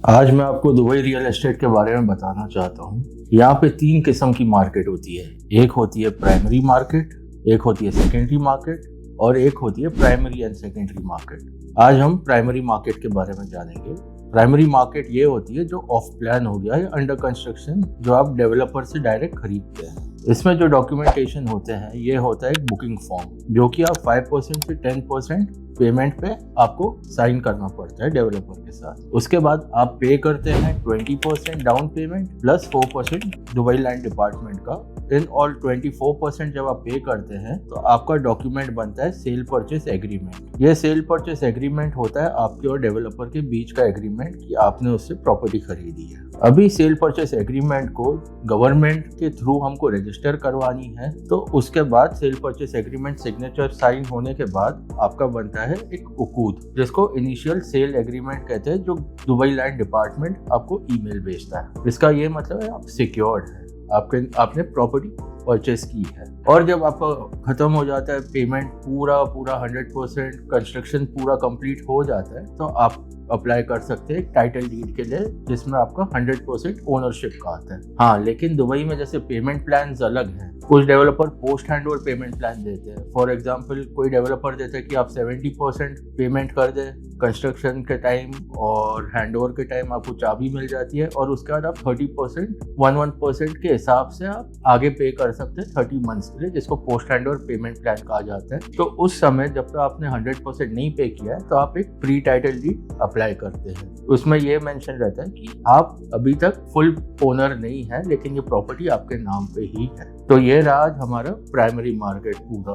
आज मैं आपको दुबई रियल एस्टेट के बारे में बताना चाहता हूँ। यहाँ पे 3 किस्म की मार्केट होती है। एक होती है प्राइमरी मार्केट, एक होती है सेकेंडरी मार्केट और एक होती है प्राइमरी एंड सेकेंडरी मार्केट। आज हम प्राइमरी मार्केट के बारे में जानेंगे। प्राइमरी मार्केट ये होती है जो ऑफ प्लान हो गया है, अंडर कंस्ट्रक्शन, जो आप डेवलपर से डायरेक्ट खरीदते हैं। इसमें जो डॉक्यूमेंटेशन होते हैं ये होता है एक बुकिंग फॉर्म, जो कि आप 5% से 10% पेमेंट पे आपको साइन करना पड़ता है डेवलपर के साथ। उसके बाद आप पे करते हैं 20% down payment plus 4% Dubai land department का। इन ऑल 24% जब आप पे करते हैं तो आपका डॉक्यूमेंट बनता है सेल परचेस एग्रीमेंट। यह सेल परचेस एग्रीमेंट होता है आपके और डेवलपर के बीच का एग्रीमेंट कि आपने उससे प्रॉपर्टी खरीदी है। अभी सेल परचेस एग्रीमेंट को गवर्नमेंट के थ्रू हमको रजिस्टर करवानी है, तो उसके बाद sale purchase agreement signature sign होने के बाद आपका बनता है एक उकूद, जिसको इनिशियल सेल एग्रीमेंट कहते हैं, जो दुबई लैंड डिपार्टमेंट आपको ईमेल भेजता है। इसका ये मतलब है आप सिक्योर्ड है, आपने प्रॉपर्टी परचेस की है। और जब आपका खत्म हो जाता है पेमेंट पूरा 100%, कंस्ट्रक्शन पूरा कंप्लीट हो जाता है, तो आप अप्लाई कर सकते हैं टाइटल डीड के लिए, जिसमें आपका 100% ओनरशिप का आता है। हाँ, लेकिन दुबई में जैसे पेमेंट प्लान अलग हैं। कुछ developer post handover payment plan देते हैं। फॉर एग्जांपल कोई डेवलपर देता है कि आप 70% पेमेंट कर दें कंस्ट्रक्शन के टाइम, और हैंडओवर के टाइम आपको चाबी मिल जाती है, और उसके बाद आप 30% 11% के हिसाब से आप आगे पे कर सकते हैं 30 मंथ्स के लिए, जिसको पोस्ट हैंडओवर पेमेंट प्लान कहा जाता है। तो उस समय जब तक आपने 100% नहीं पे किया है तो आप एक प्री टाइटल डीड अप्लाई करते हैं। उसमें ये मेंशन रहता है कि आप अभी तक फुल ओनर नहीं है, लेकिन ये प्रॉपर्टी आपके नाम पे ही है। तो ये रहा हमारा प्राइमरी मार्केट पूरा।